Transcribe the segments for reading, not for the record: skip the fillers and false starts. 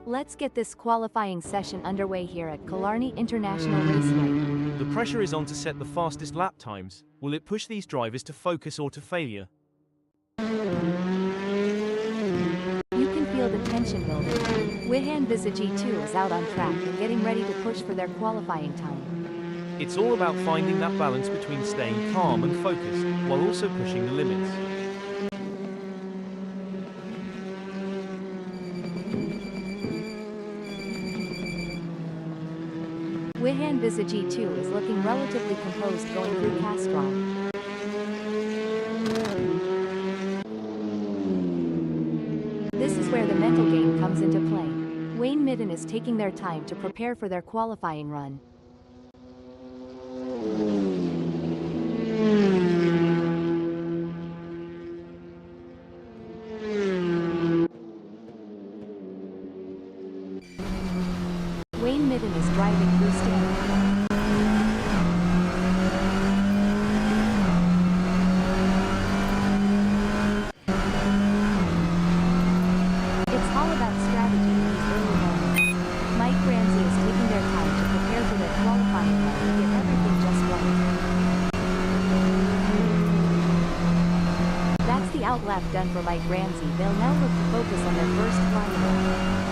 Let's get this qualifying session underway here at Killarney International Raceway. The pressure is on to set the fastest lap times. Will it push these drivers to focus or to failure? You can feel the tension building. Wihan Visa G2 is out on track and getting ready to push for their qualifying time. It's all about finding that balance between staying calm and focused, while also pushing the limits. Wihan Visa G2 is looking relatively composed going through Castrol. This is where the mental game comes into play. Wayne Midden is taking their time to prepare for their qualifying run. Wayne Midden is driving through Stanley. It's all about strategy in these early moments. Mike Ramsey is taking their time to prepare for their qualifying run and get everything just right. That's the outlap done for Mike Ramsey. They'll now look to focus on their first flying run.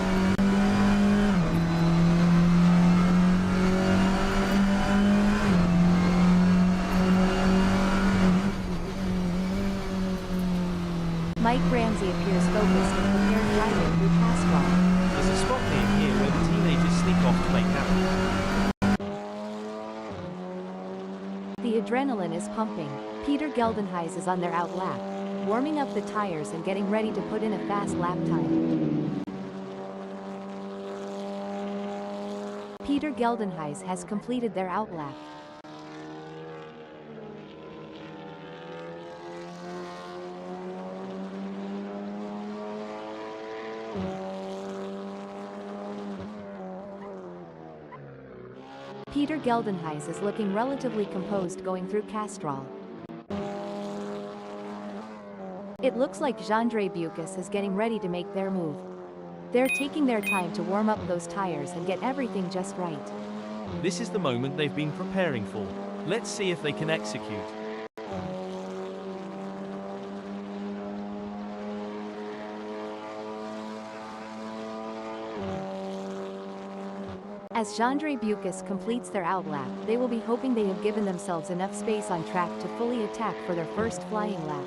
Mike Ramsey appears focused and prepared driving through Castrol. There's a spot near here where the teenagers sneak off to make out. The adrenaline is pumping. Peter Geldenhuys is on their out lap, warming up the tires and getting ready to put in a fast lap time. Peter Geldenhuys has completed their out lap. Peter Geldenhuys is looking relatively composed going through Castrol. It looks like Gendre Bucas is getting ready to make their move. They're taking their time to warm up those tires and get everything just right. This is the moment they've been preparing for. Let's see if they can execute. As Gendre Bucas completes their outlap, they will be hoping they have given themselves enough space on track to fully attack for their first flying lap.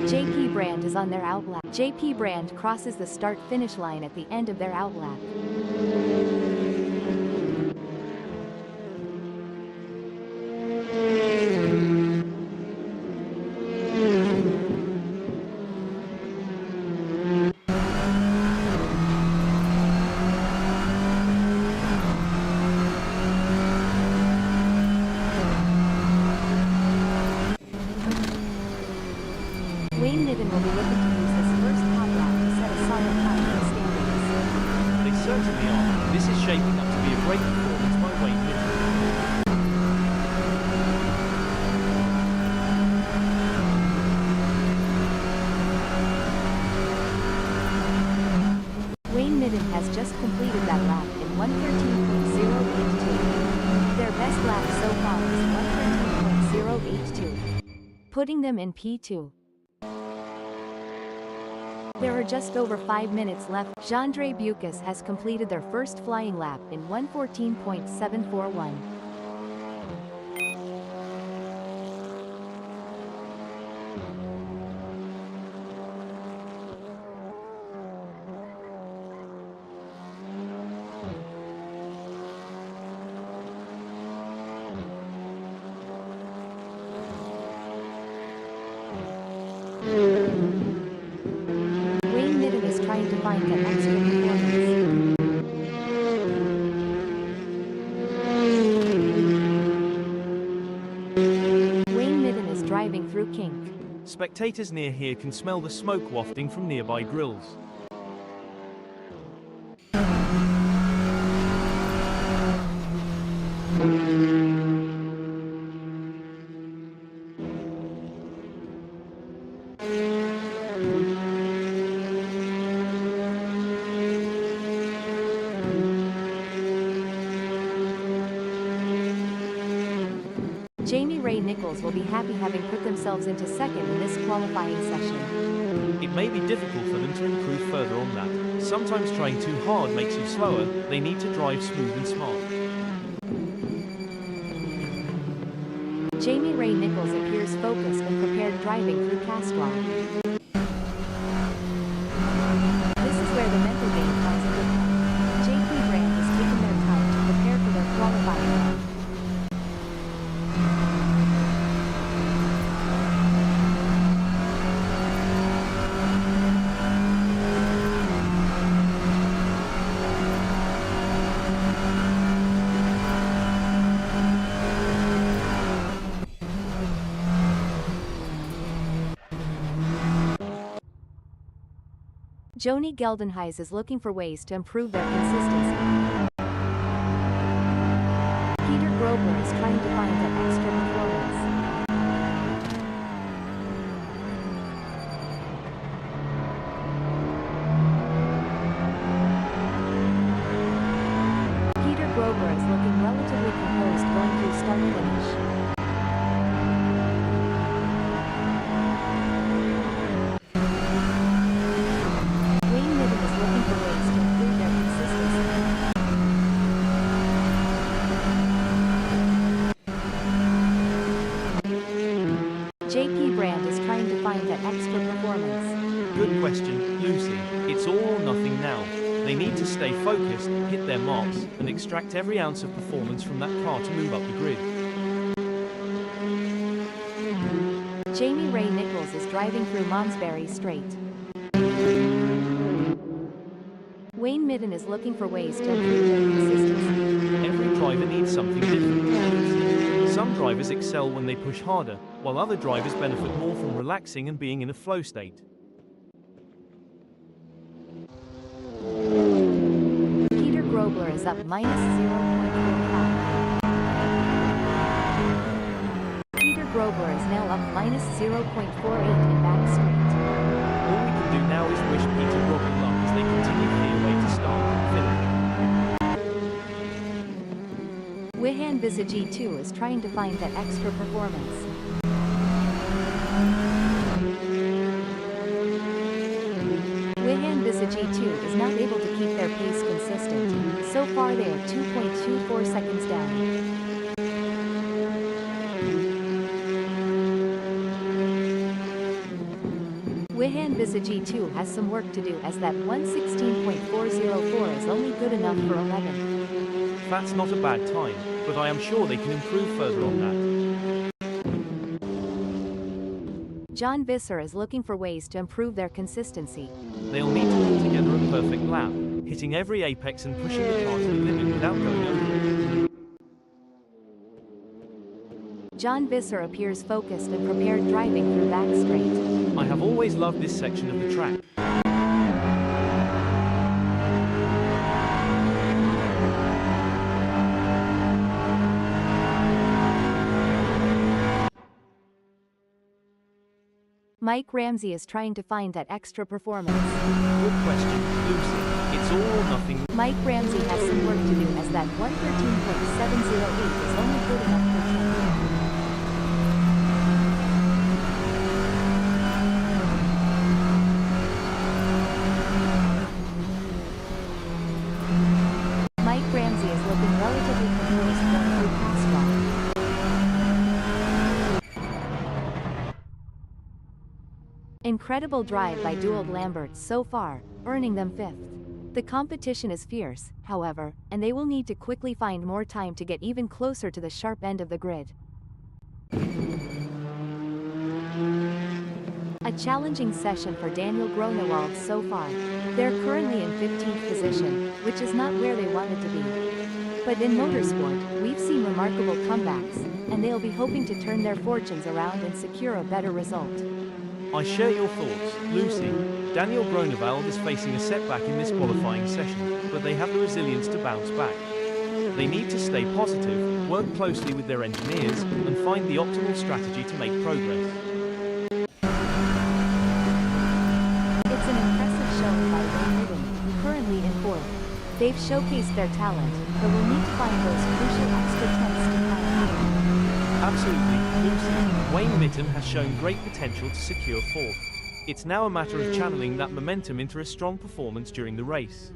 JP Brand is on their outlap. JP Brand crosses the start-finish line at the end of their outlap. Wayne Midden will be looking to use this first hot lap to set a solid time for the standings. They certainly are. This is shaping up to be a great performance by Wayne Midden. Wayne Midden has just completed that lap in 1:13.082. Their best lap so far is 1:13.082, putting them in P2. There are just over 5 minutes left. Gendre Bucas has completed their first flying lap in 1:14.741. Wayne Midden is trying to find that extra performance. Wayne Midden is driving through Kink. Spectators near here can smell the smoke wafting from nearby grills. Jamie Ray Nichols will be happy having put themselves into second in this qualifying session. It may be difficult for them to improve further on that. Sometimes trying too hard makes you slower, they need to drive smooth and smart. Jamie Ray Nichols appears focused and prepared driving through Castro. This is where the mental game comes into play. JP Brand has taken their time to prepare for their qualifying run. Joni Geldenhuys is looking for ways to improve their consistency. Peter Grobler is trying to find that extra performance. Peter Grobler is looking relatively composed going through start-finish. JP Brand is trying to find that extra performance. Good question, Lucy. It's all or nothing now. They need to stay focused, hit their marks, and extract every ounce of performance from that car to move up the grid. Jamie Ray Nichols is driving through Malmesbury Straight. Wayne Midden is looking for ways to improve their consistency. Every driver needs something different. Some drivers excel when they push harder, while other drivers benefit more from relaxing and being in a flow state. Peter Grobler is up minus 0.45. Peter Grobler is now up minus 0.48 in back straight. All we can do now is wish Peter Grobler luck as they continue their way to start and finish. Wihan Visage 2 is trying to find that extra performance. Wihan Visage 2 is not able to keep their pace consistent. So far they are 2.24 seconds down. Wihan Visage 2 has some work to do as that 116.404 is only good enough for 11th. That's not a bad time, but I am sure they can improve further on that. John Visser is looking for ways to improve their consistency. They'll need to put together a perfect lap, hitting every apex and pushing the car to the limit without going over it. John Visser appears focused and prepared driving through back straight. I have always loved this section of the track. Mike Ramsey is trying to find that extra performance. Good question, Lucy. It's all or nothing. Mike Ramsey has some work to do as that 113.708 is only good enough for 10th. Mike Ramsey is looking relatively composed going through Castro. Incredible drive by Dewald Lambert so far, earning them 5th. The competition is fierce, however, and they will need to quickly find more time to get even closer to the sharp end of the grid. A challenging session for Daniel Grunewald so far. They're currently in 15th position, which is not where they wanted to be. But in motorsport, we've seen remarkable comebacks, and they'll be hoping to turn their fortunes around and secure a better result. I share your thoughts, Lucy. Daniel Grunewald is facing a setback in this qualifying session, but they have the resilience to bounce back. They need to stay positive, work closely with their engineers, and find the optimal strategy to make progress. It's an impressive showing by Wayne Midden, currently in 4th. They've showcased their talent, but will need to find those crucial extra tenths to climb higher. Absolutely, Lucy. Wayne Mitten has shown great potential to secure fourth. It's now a matter of channeling that momentum into a strong performance during the race.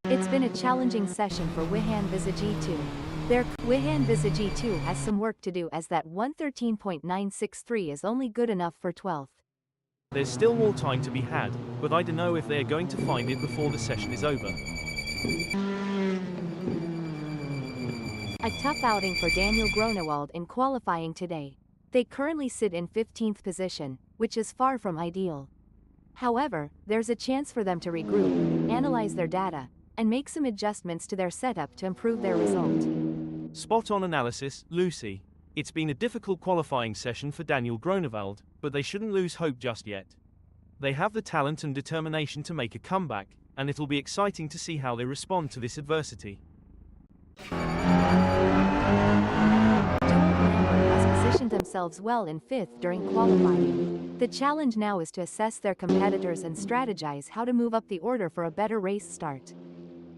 It's been a challenging session for Wihan Visa G2. Wihan Visa G2 has some work to do, as that 113.963 is only good enough for 12th. There's still more time to be had, but I don't know if they're going to find it before the session is over. A tough outing for Daniel Grunewald in qualifying today. They currently sit in 15th position, which is far from ideal. However, there's a chance for them to regroup, analyze their data, and make some adjustments to their setup to improve their result. Spot-on analysis, Lucy. It's been a difficult qualifying session for Daniel Grunewald, but they shouldn't lose hope just yet. They have the talent and determination to make a comeback, and it'll be exciting to see how they respond to this adversity. Has positioned themselves well in 5th during qualifying. The challenge now is to assess their competitors and strategize how to move up the order for a better race start.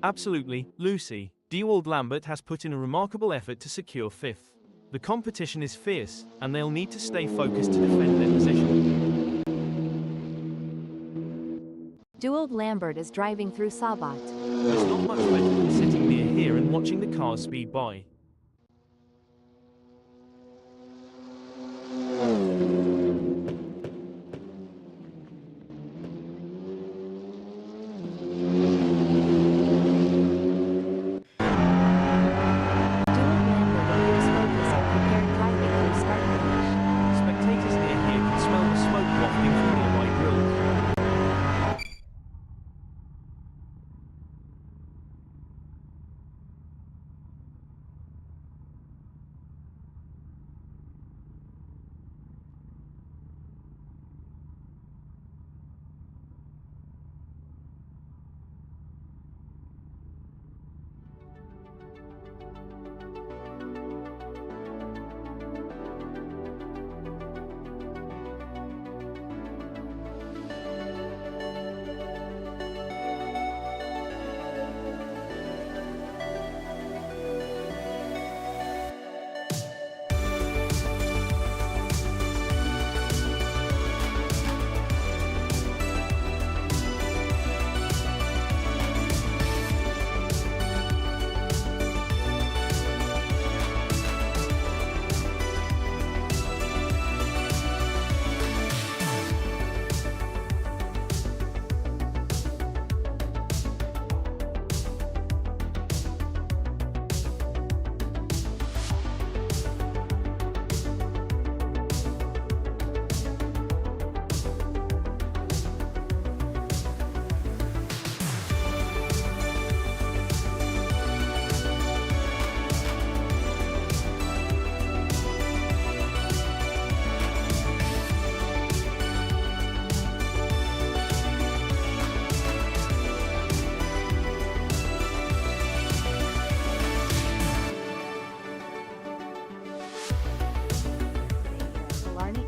Absolutely, Lucy. Dewald Lambert has put in a remarkable effort to secure 5th. The competition is fierce, and they'll need to stay focused to defend their position. Dewald Lambert is driving through Sabat. There's not much better than sitting near here and watching the cars speed by.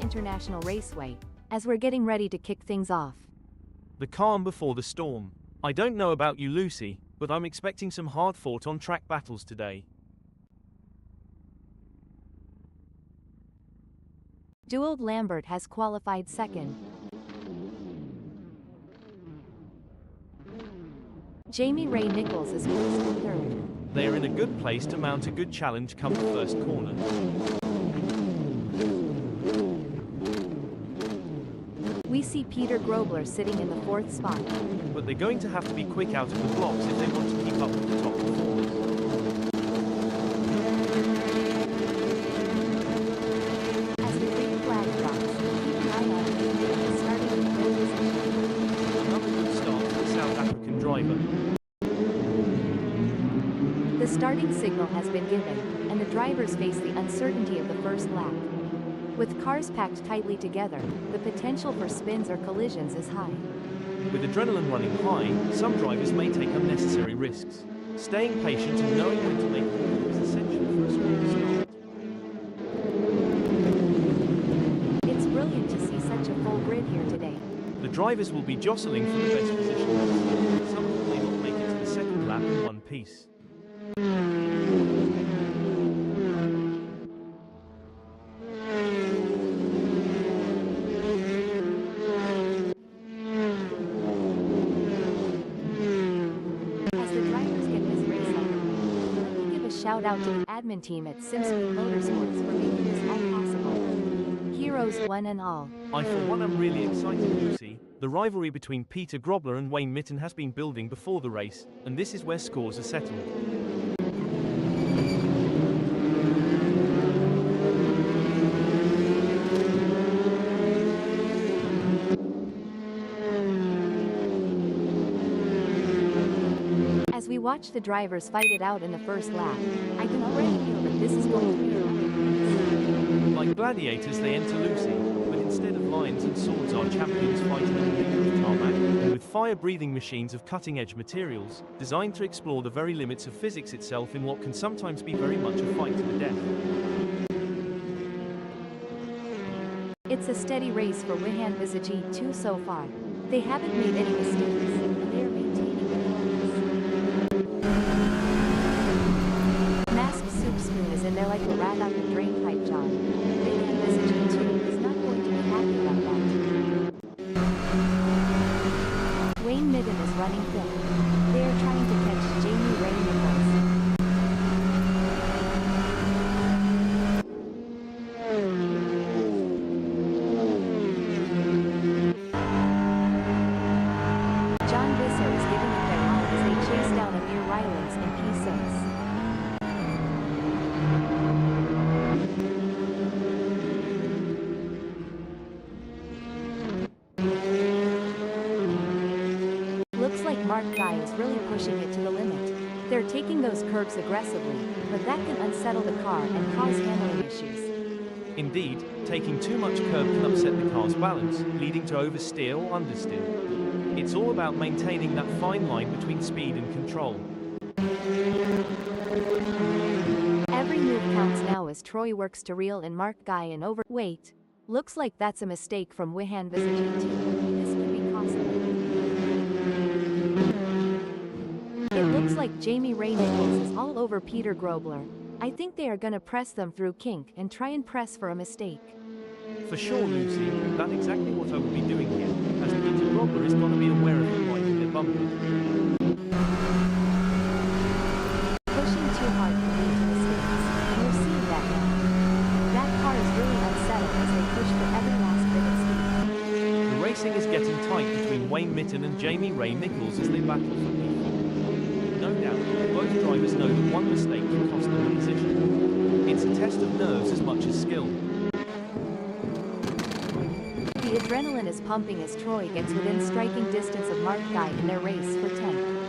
International Raceway, as we're getting ready to kick things off. The calm before the storm. I don't know about you, Lucy, but I'm expecting some hard-fought on-track battles today. Dewald Lambert has qualified second. Jamie Ray Nichols is placed in third. They are in a good place to mount a good challenge come the first corner. We see Peter Grobler sitting in the fourth spot. But they're going to have to be quick out of the blocks if they want to keep up with the top performers. As the green flag drops, keep an eye on it, starting in third position. Another good start for the South African driver. The starting signal has been given, and the drivers face the uncertainty of the first lap. With cars packed tightly together, the potential for spins or collisions is high. With adrenaline running high, some drivers may take unnecessary risks. Staying patient and knowing when to make a move is essential for a smooth start. It's brilliant to see such a full grid here today. The drivers will be jostling for the best positions. Some of them may not make it to the second lap in one piece. As the drivers get this race underway, let me give a shout out to the admin team at Simspeed Motorsports for making this all possible. Heroes one and all. I for one am really excited, Lucy. The rivalry between Peter Grobler and Wayne Mitten has been building before the race, and this is where scores are settled. As we watch the drivers fight it out in the first lap, I can already feel that this is going to be a race. Like gladiators, they enter Lucy, but instead of lions and swords, our champions fight in a ridiculous tarmac, and with fire-breathing machines of cutting-edge materials, designed to explore the very limits of physics itself in what can sometimes be very much a fight to the death. It's a steady race for Wihan Visagi 2 so far. They haven't made any mistakes, and they are maintaining their focus. Masked Soup Spoon is in there like a rat out the drain pipe, John. Wihan Visagi 2 is not going to be happy about that. Wayne Midden is running thick. They are trying to catch Jamie Ray Nichols. John Visser is giving it their all as they chase down Amir Rylance in P6. Looks like Mark Guy is really pushing it to the limit. They're taking those curves aggressively, but that can unsettle the car and cause handling issues. Indeed, taking too much curb can upset the car's balance, leading to oversteer or understeer. It's all about maintaining that fine line between speed and control. Every move counts now as Troy works to reel in Mark Guy and over. Wait. Looks like that's a mistake from Wihan Visagi 2. This could be costly. It looks like Jamie Ray Nichols is all over Peter Grobler. I think they are gonna press them through kink and try and press for a mistake. For sure, Lucy, that's exactly what I would be doing here, as Peter Grobler is going to be aware of them biting their bumper. Pushing too hard can lead to mistakes, and we're seeing that now. That car is really unsettled as they push for every last bit of speed. The racing is getting tight between Wayne Mitten and Jamie Ray Nichols as they battle for P4. No doubt, both drivers know that one mistake can cost them the position. It's a test of nerves as much as skill. The adrenaline is pumping as Troy gets within striking distance of Mark Guy in their race for 10th.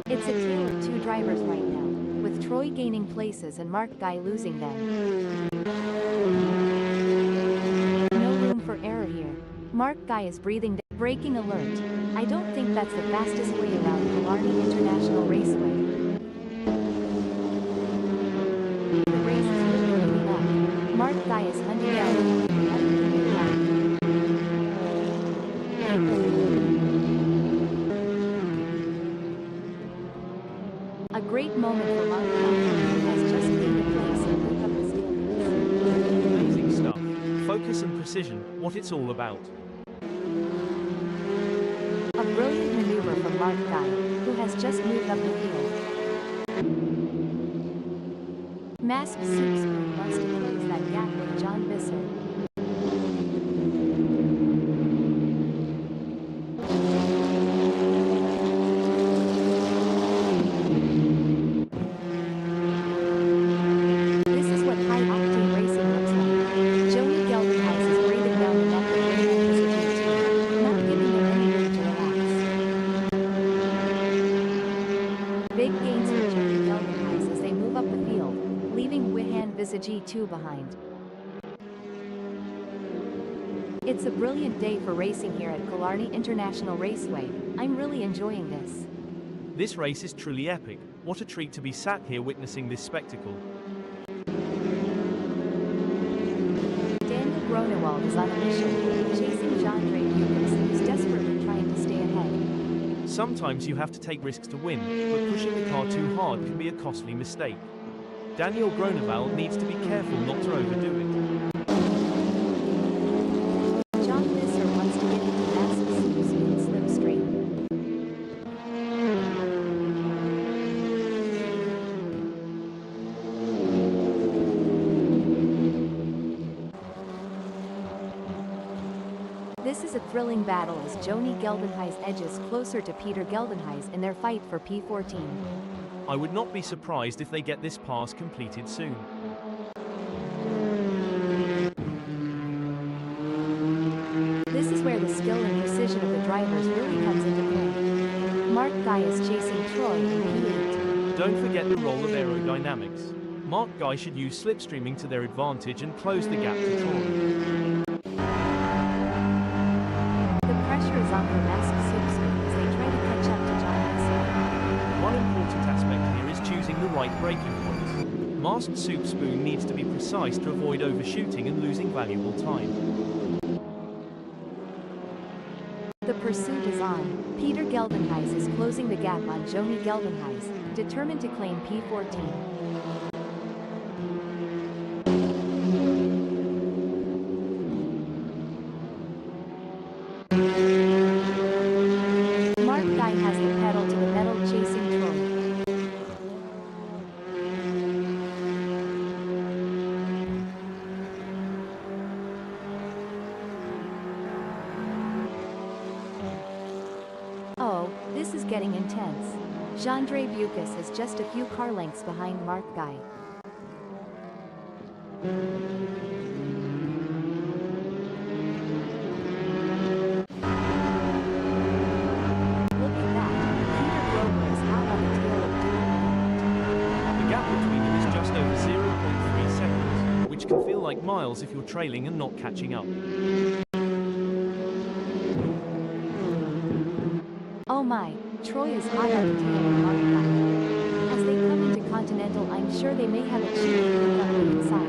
It's a tale of two drivers right now, with Troy gaining places and Mark Guy losing them. No room for error here. Mark Guy is breathing down. Braking alert. I don't think that's the fastest way around Killarney International Raceway. The race is really heating up. Mark Guy is hunting down everything in back. A great moment for Mark Guy, who has just gained a place and moved up the standings. Amazing stuff. Focus and precision, what it's all about. A brilliant maneuver from Mark Guy, who has just moved up the field. Masked Soup Spoon wants to close that gap with John Visser. This is what high-octane racing looks like. Joey Geldenhuis is breathing down the neck of Wihan Visagi 2, not giving him any room to relax. Big gains for Joey Geldenhuis as they move up the field, leaving Wihan Visagi 2 behind. It's a brilliant day for racing here at Killarney International Raceway. I'm really enjoying this. This race is truly epic. What a treat to be sat here witnessing this spectacle. Daniel Grunewald is on a mission, chasing Jean-Dre Bukes, who's desperately trying to stay ahead. Sometimes you have to take risks to win, but pushing the car too hard can be a costly mistake. Daniel Groneval needs to be careful not to overdo it. John Visser wants to get into massive Simspeed slipstream. This is a thrilling battle as Joni Geldenhuys edges closer to Peter Geldenhuys in their fight for P14. I would not be surprised if they get this pass completed soon. This is where the skill and precision of the drivers really comes into play. Mark Guy is chasing Troy in P8. Don't forget the role of aerodynamics. Mark Guy should use slipstreaming to their advantage and close the gap to Troy. The pressure is on for massive Simspeed as they try to catch up to John Visser. One important aspect here is choosing the right braking points. Masked Soup Spoon needs to be precise to avoid overshooting and losing valuable time. The pursuit is on. Peter Geldenhuys is closing the gap on Joni Geldenhuys, determined to claim P14. Mark Guy has the pedal to the metal chasing Troy. Oh, this is getting intense. Jandre Bucas is just a few car lengths behind Mark Guy. Look at that, Peter Grover is out on the tail of Duke. The gap between them is just over 0.3 seconds, which can feel like miles if you're trailing and not catching up. Oh my, Troy is hot on the tail of Mark Guy. As they come into Continental, I'm sure they may have a cheeky look on the inside.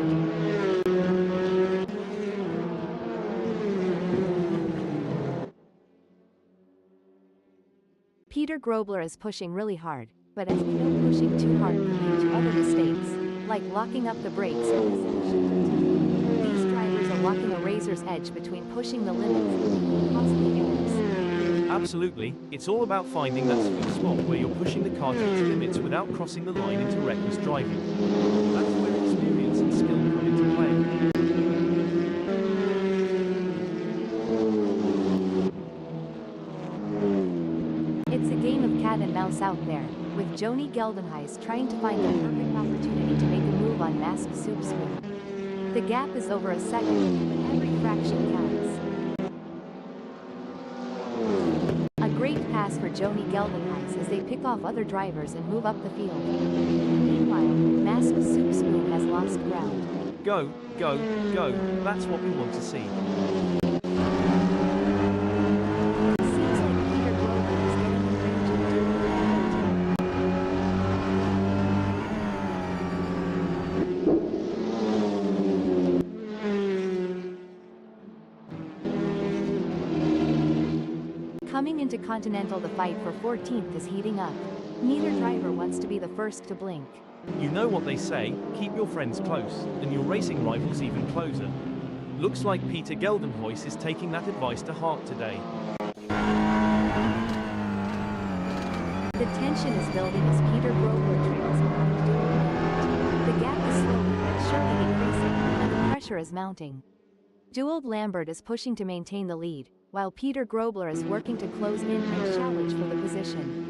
Peter Grobler is pushing really hard, but as we know, pushing too hard can lead to other mistakes, like locking up the brakes or missing. These drivers are walking a razor's edge between pushing the limits and making costly errors. Absolutely, it's all about finding that sweet spot where you're pushing the car to its limits without crossing the line into reckless driving. That's where experience and skill come into play. It's a game of cat and mouse out there, with Joni Geldenhuys trying to find the perfect opportunity to make a move on Masked Soup Spoon. The gap is over a second, but every fraction counts. A great pass for Joni Geldenhuys as they pick off other drivers and move up the field. Meanwhile, Masked Soup Spoon has lost ground. Go, go, go, that's what we want to see. It seems like Peter Grover is getting in range of Duke. Coming into Continental, the fight for 14th is heating up. Neither driver wants to be the first to blink. You know what they say, keep your friends close, and your racing rivals even closer. Looks like Peter Geldenhuys is taking that advice to heart today. The tension is building as Peter Grobler trails behind Duke. The gap is slowly but surely increasing, and the pressure is mounting. Duald Lambert is pushing to maintain the lead, while Peter Grobler is working to close in and challenge for the position.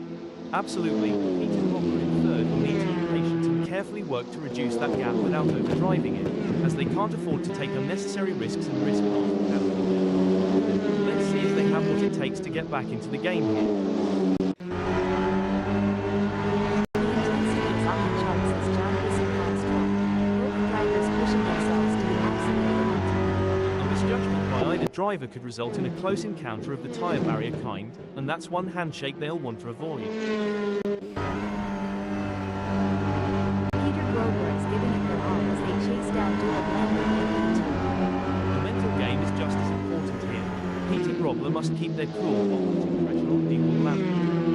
Absolutely, Peter Grobler in third will need to be patient and carefully work to reduce that gap without overdriving it, as they can't afford to take unnecessary risks and risk half the penalty. Let's see if they have what it takes to get back into the game here. The intensity is off the charts as John Visser comes strong, both drivers pushing themselves to the absolute limit. A misjudgment by either driver could result in a close encounter of the tyre barrier kind, and that's one handshake they'll want to avoid. Peter Grobler is giving it their all as they chase down Duald Lambert in P2. The mental game is just as important here. Peter Grobler must keep their cool while putting pressure on Duald Lambert.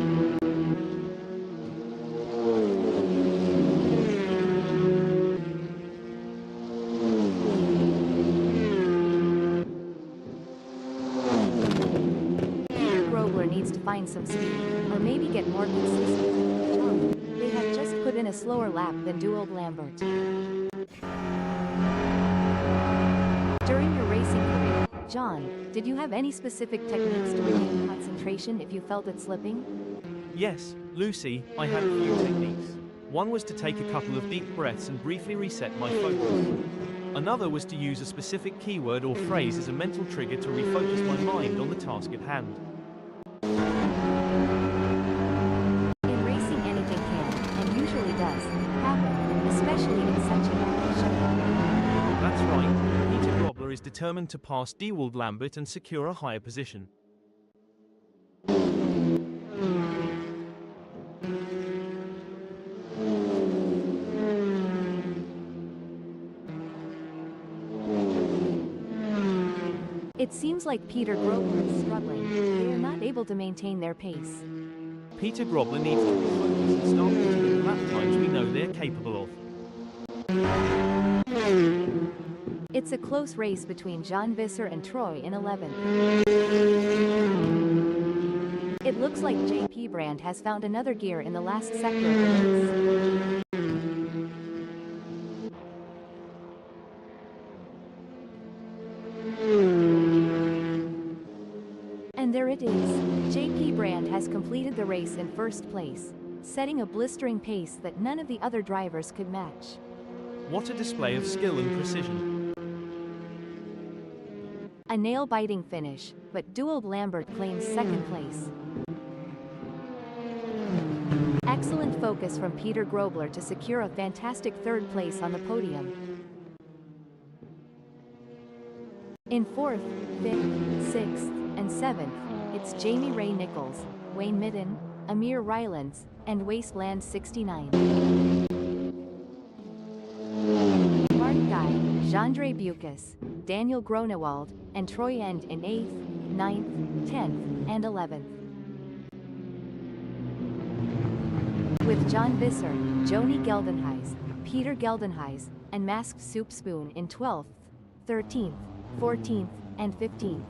gain some speed, or maybe get more consistent. John, they have just put in a slower lap than Duold Lambert. During your racing career, John, did you have any specific techniques to regain concentration if you felt it slipping? Yes, Lucy, I had a few techniques. One was to take a couple of deep breaths and briefly reset my focus. Another was to use a specific keyword or phrase as a mental trigger to refocus my mind on the task at hand. In racing, anything can, and usually does, happen, especially in such a competition. That's right, Peter Grobler is determined to pass Dewald Lambert and secure a higher position. It seems like Peter Grobler is struggling. They are not able to maintain their pace. Peter Grobler needs to refocus and start putting in the lap times we know they're capable of. It's a close race between John Visser and Troy in 11th. It looks like JP Brand has found another gear in the last sector of the race. And there it is. JP Brand has completed the race in first place, setting a blistering pace that none of the other drivers could match. What a display of skill and precision. A nail-biting finish, but Dewald Lambert claims second place. Excellent focus from Peter Grobler to secure a fantastic third place on the podium. In 4th, 5th, 6th, and 7th, it's Jamie Ray Nichols, Wayne Midden, Amir Rylands, and Wasteland 69. Mark Guy, Jandre Bucas, Daniel Gronewald, and Troy End in 8th, 9th, 10th, and 11th. With John Visser, Joni Geldenhuys, Peter Geldenhuys, and Masked Soup Spoon in 12th, 13th, 14th, and 15th.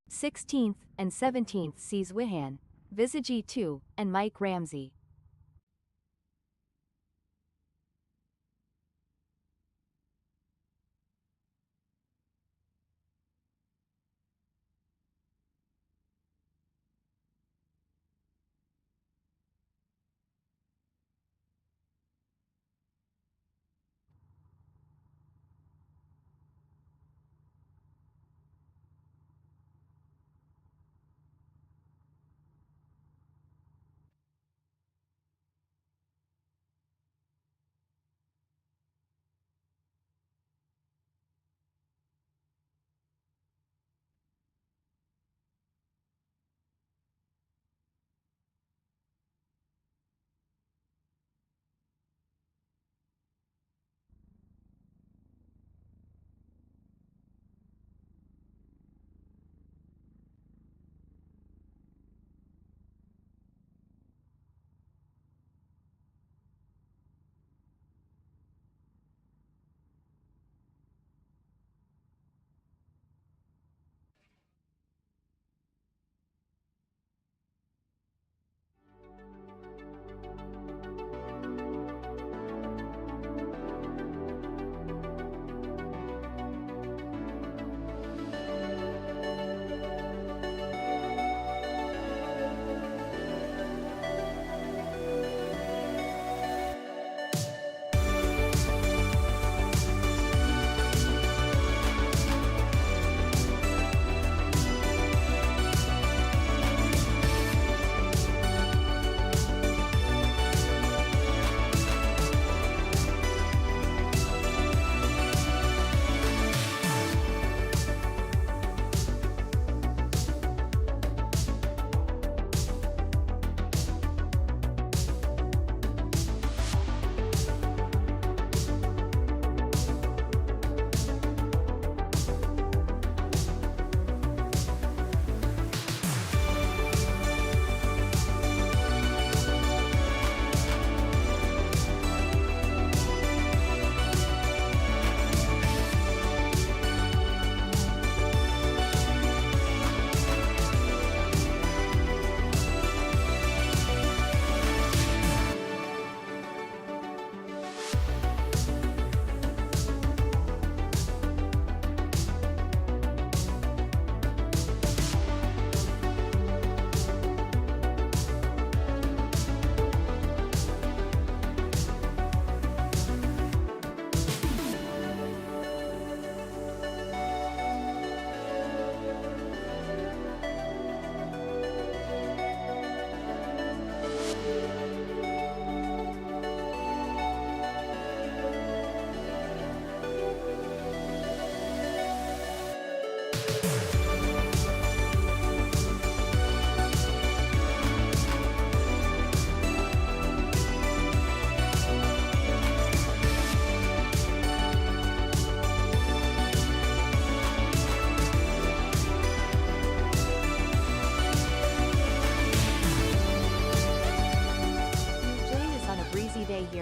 16th and 17th sees Wihan, Visage 2, and Mike Ramsey.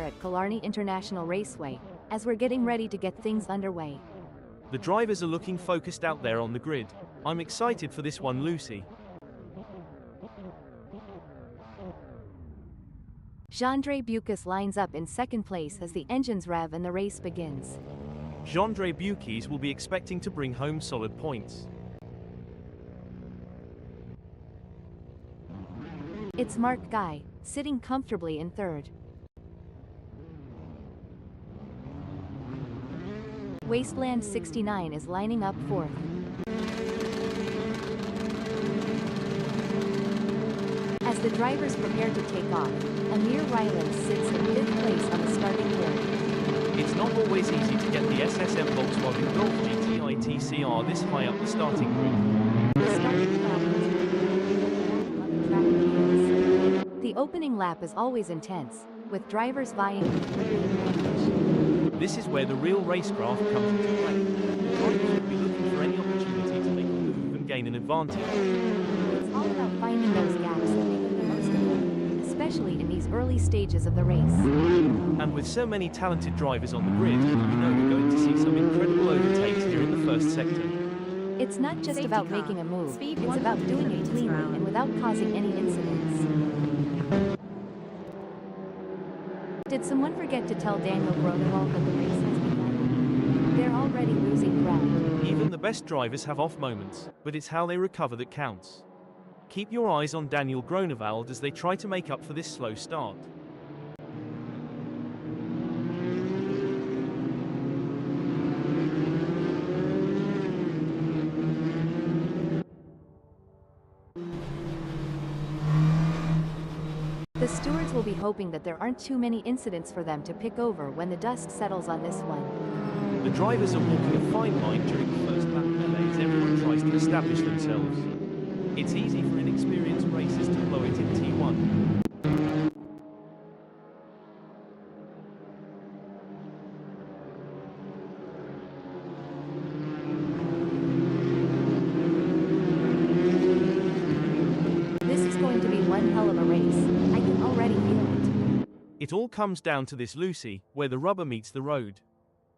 at Killarney International Raceway, as we're getting ready to get things underway. The drivers are looking focused out there on the grid. I'm excited for this one, Lucy. Gendre Bucas lines up in second place as the engines rev and the race begins. Gendre Bucas will be expecting to bring home solid points. It's Mark Guy, sitting comfortably in third. Wasteland 69 is lining up fourth. As the drivers prepare to take off, Amir Ryland sits in fifth place on the starting grid. It's not always easy to get the SSM Volkswagen Golf GTI TCR this high up the starting grid. The starting lap on the track begins. The opening lap is always intense, with drivers vying for the advantage. This is where the real racecraft comes into play. The drivers will be looking for any opportunity to make a move and gain an advantage. It's all about finding those gaps and making the most of them, especially in these early stages of the race. And with so many talented drivers on the grid, we know we're going to see some incredible overtakes here in the first sector. It's not just about making a move, it's about doing it cleanly and without causing any incidents. Did someone forget to tell Daniel Grunewald that the race has begun? They're already losing ground. Even the best drivers have off moments, but it's how they recover that counts. Keep your eyes on Daniel Grunewald as they try to make up for this slow start. The stewards will be hoping that there aren't too many incidents for them to pick over when the dust settles on this one. The drivers are walking a fine line during the first lap melee as everyone tries to establish themselves. It's easy for inexperienced racers to blow it in T1. This is going to be one hell of a race. I can already feel it. It all comes down to this, Lucy, where the rubber meets the road.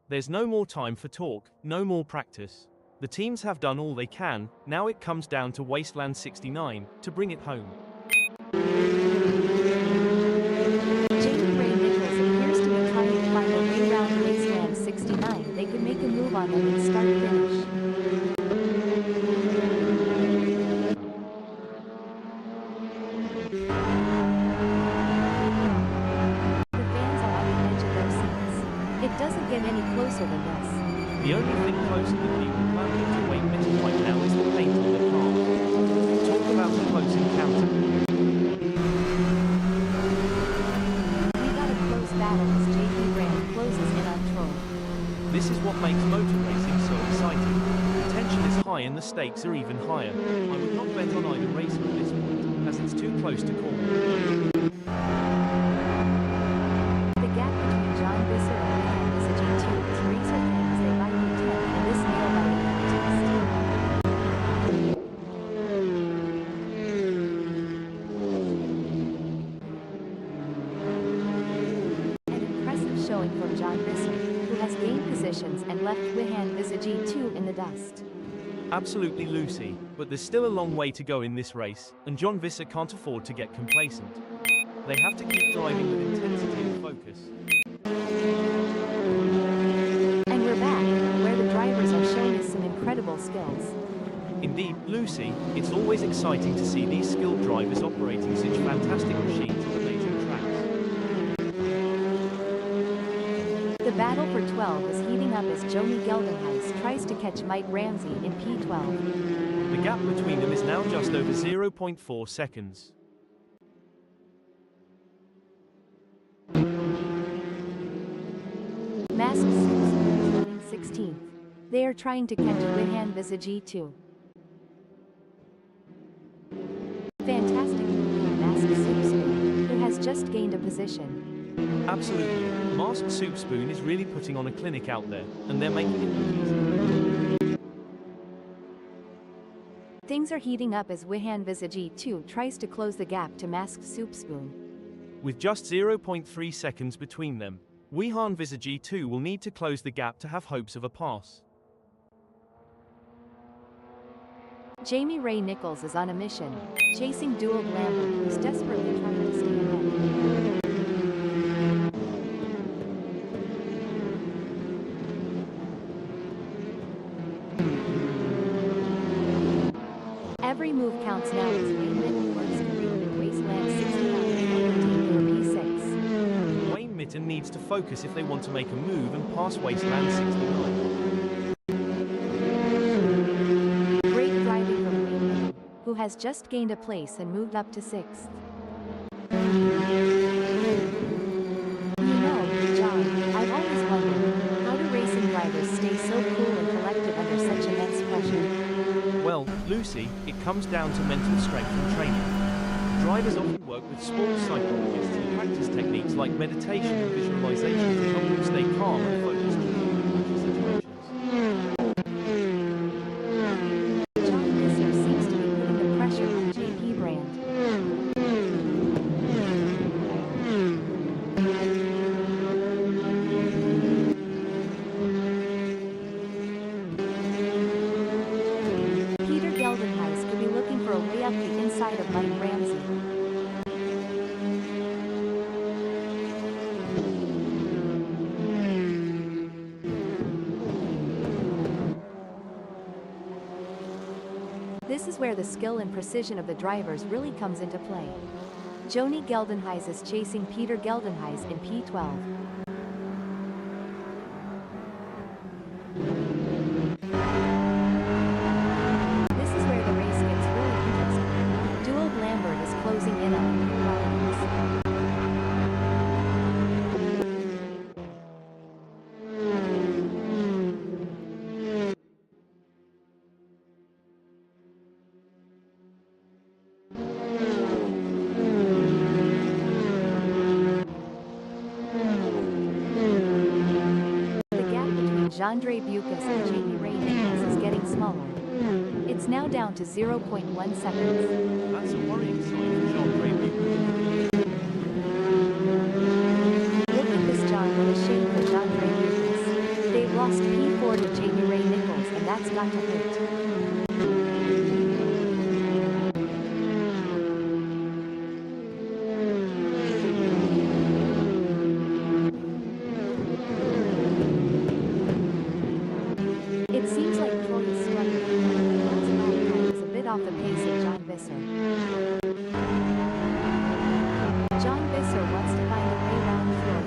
There's no more time for talk, no more practice. The teams have done all they can, now it comes down to Wasteland 69 to bring it home. Jamie Ray Nichols appears to be trying to find a way around Wasteland 69. They could make a move on them in start-finish. The fans are on the edge of their seats. It doesn't get any closer than this. The only thing closer than people planning to wait minutes right now is the paint on their car. Talk about a close encounter. We got a close battle as JP Brand closes in on Troll. This is what makes motor racing so exciting. The tension is high and the stakes are even higher. I would not bet on either racer at this point, as it's too close to call. The gap between John Visser and Leon is a G2 as razor thin as they lie in 10th in this nail-biting contest. An impressive showing from John Visser, who has gained positions and left Wihan Vis a G2 in the dust. Absolutely, Lucy, but there's still a long way to go in this race, and John Visser can't afford to get complacent. They have to keep driving with intensity and focus. And we're back, where the drivers are showing us some incredible skills. Indeed, Lucy, it's always exciting to see these skilled drivers operating such fantastic machines on amazing tracks. The battle for 12 is heating up as Joni Geldenhuis tries to catch Mike Ramsey in P12. The gap between them is now just over 0.4 seconds. Masked Suits is running 16th. They are trying to catch Wihan Vis a G2. Fantastic move from Masked Simspeed, who has just gained a position. Absolutely. Masked Soup Spoon is really putting on a clinic out there, and they're making it look easy. Things are heating up as Wihan Vis a G2 tries to close the gap to Masked Soup Spoon. with just 0.3 seconds between them. Wehan Visage 2 will need to close the gap to have hopes of a pass. Jamie Ray Nichols is on a mission, chasing Dual Lambert, who's desperately trying to stay ahead. Every move counts now as Wayne Mitten works to read in Wasteland 69 for P6. Wayne Mitten needs to focus if they want to make a move and pass Wasteland 69. Great driving from Wayne Mitten, who has just gained a place and moved up to 6th. You know, John, I've always wondered, how do racing drivers stay so cool and collected under such immense pressure? Well, Lucy, it comes down to mental strength and training. Drivers often work with sports psychologists and practice techniques like meditation and visualization to help them stay calm and focused during situations. John Visser seems to be putting the pressure on JP Brand. Could be looking for a way up the inside of Mike Ramsey. This is where the skill and precision of the drivers really comes into play. Joni Geldenhuys is chasing Peter Geldenhuys in P12. Closing in on the new rivals. The gap between Jandre Bucas and Jamie Ray Nichols is getting smaller. It's now down to 0.1 seconds. That's a worrying sign for Jandre Bucas. Look at this, John, what a shame for Jandre Bucas. They've lost P4 to Jamie Ray Nichols, and that's got to hurt. It seems like Troy is struggling. Is a bit off the pace of John Visser. John Visser wants to find a way around Troy.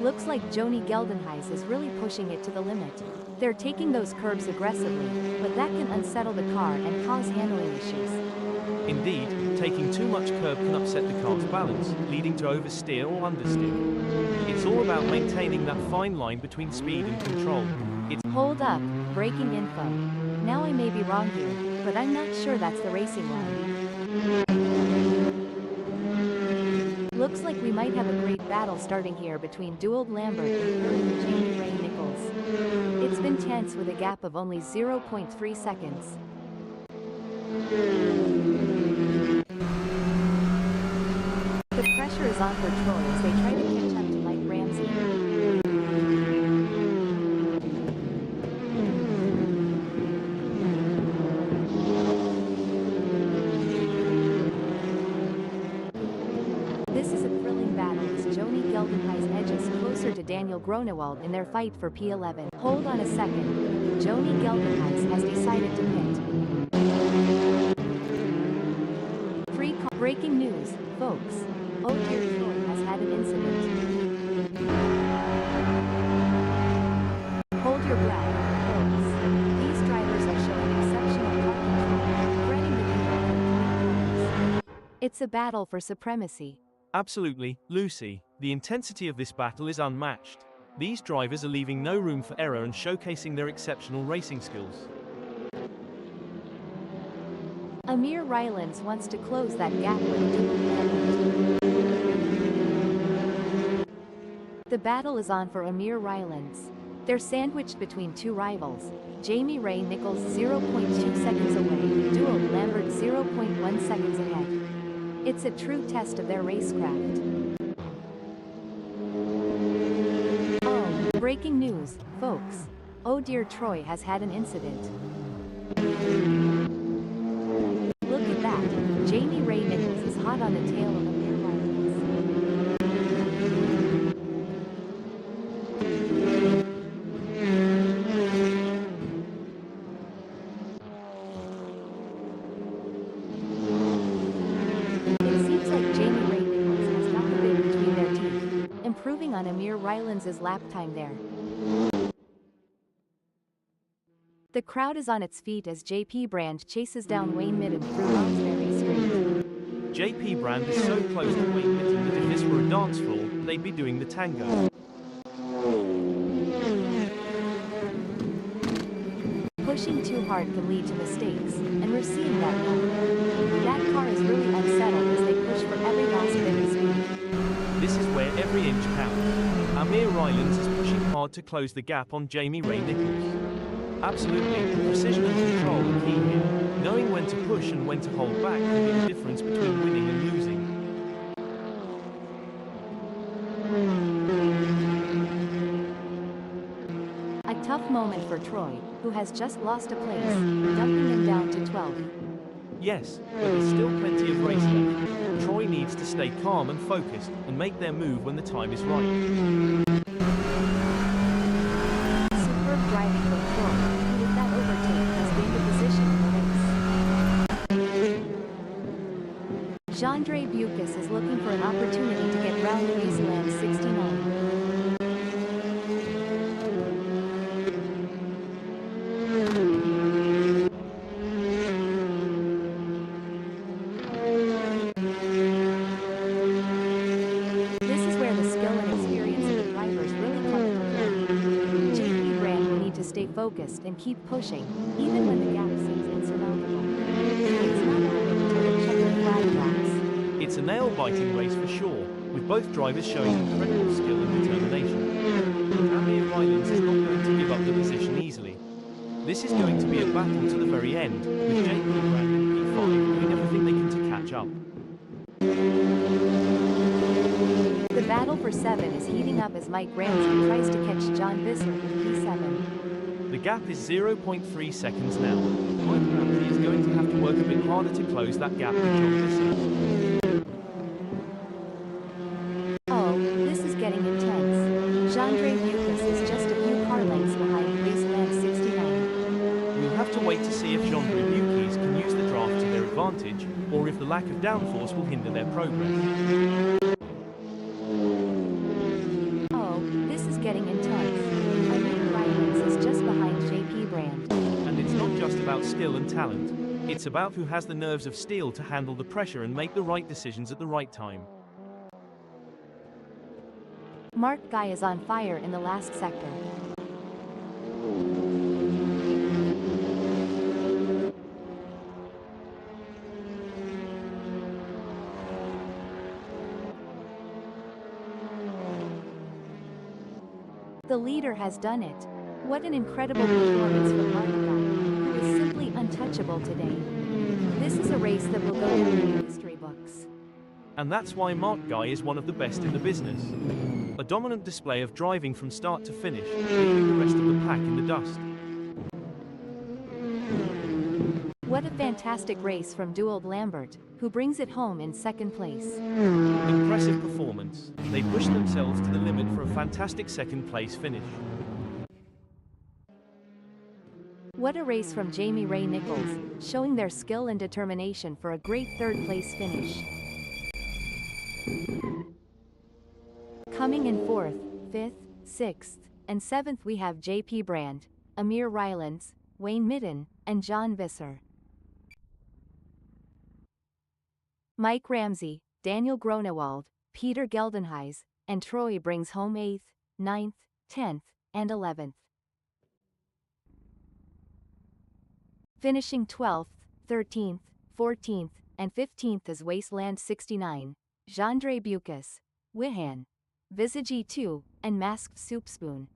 Looks like Joni Geldenhuys is really pushing it to the limit. They're taking those curbs aggressively, but that can unsettle the car and cause handling issues. Indeed, taking too much curb can upset the car's balance, leading to oversteer or understeer. It's all about maintaining that fine line between speed and control. Hold up, breaking info. Now I may be wrong here, but I'm not sure that's the racing line. Looks like we might have a great battle starting here between Dual Lambert and Jamie Ray Nichols. It's been tense with a gap of only 0.3 seconds. The pressure is on for Troy as they try to catch up to Mike Ramsey. This is a thrilling battle as Joni Geldenhuys edges closer to Daniel Grunewald in their fight for P11. Hold on a second. Joni Geldenhuys has decided to pit. Breaking news, folks. Oh dear, Troy has had an incident. Hold your breath, folks. These drivers are showing exceptional car control, threading the needle. It's a battle for supremacy. Absolutely, Lucy. The intensity of this battle is unmatched. These drivers are leaving no room for error and showcasing their exceptional racing skills. Amir Rylands wants to close that gap with Dual Lambert. The battle is on for Amir Rylands. They're sandwiched between two rivals, Jamie Ray Nichols 0.2 seconds away and Duo Lambert 0.1 seconds ahead. It's a true test of their racecraft. Oh, breaking news, folks. Oh dear, Troy has had an incident. Look at that, Jamie Ray Nichols is hot on the tail of Amir Rylands. It seems like Jamie Ray Nichols has got the bit between their teeth, improving on Amir Rylands' lap time there. The crowd is on its feet as JP Brand chases down Wayne Midden through Roxbury Street. JP Brand is so close to Wayne Midden that if this were a dance floor, they'd be doing the tango. Pushing too hard can lead to mistakes, and we're seeing that now. That car is really unsettled as they push for every last bit of speed. This is where every inch counts. Amir Rylands is pushing hard to close the gap on Jamie Ray Nichols. Absolutely, precision and control are key here. Knowing when to push and when to hold back can be the difference between winning and losing. A tough moment for Troy, who has just lost a place, dumping him down to 12th. Yes, but there's still plenty of race left. Troy needs to stay calm and focused, and make their move when the time is right. Superb driving from Troy, who with that overtake has gained a position in the race. Jandre Bucas is looking for an opportunity to get round Wasteland 69. Focused and keep pushing, even when the gap seems insurmountable. It's not over until the checkered flag drops. It's a nail-biting race for sure, with both drivers showing incredible skill and determination. Amir Rylands is not going to give up the position easily. This is going to be a battle to the very end, with JP Brand and P5 doing everything they can to catch up. The battle for 7 is heating up as Mike Ramsey tries to catch John Visser in P7. The gap is 0.3 seconds now. Mike Ramsey is going to have to work a bit harder to close that gap with John Visser. Oh, this is getting intense. Jandre Bucas is just a few car lengths behind Wasteland 69. We'll have to wait to see if Jandre Bucas can use the draft to their advantage, or if the lack of downforce will hinder their progress. Oh, this is getting intense. Amir Rylands is just behind JP Brand. And it's not just about skill and talent. It's about who has the nerves of steel to handle the pressure and make the right decisions at the right time. Mark Guy is on fire in the last sector. The leader has done it. What an incredible performance from Mark Guy, who is simply untouchable today. This is a race that will go down in the history books. And that's why Mark Guy is one of the best in the business. A dominant display of driving from start to finish, leaving the rest of the pack in the dust. What a fantastic race from Duo Lambert, who brings it home in second place. Impressive performance. They pushed themselves to the limit for a fantastic second place finish. What a race from Jamie Ray Nichols, showing their skill and determination for a great third place finish. Coming in 4th, 5th, 6th, and 7th we have JP Brand, Amir Rylands, Wayne Midden, and John Visser. Mike Ramsey, Daniel Grunewald, Peter Geldenhuys, and Troy brings home 8th, 9th, 10th, and 11th. Finishing 12th, 13th, 14th, and 15th is Wasteland 69, Jandre Bucas, Wihan. Visage E2, and Masked Soup Spoon.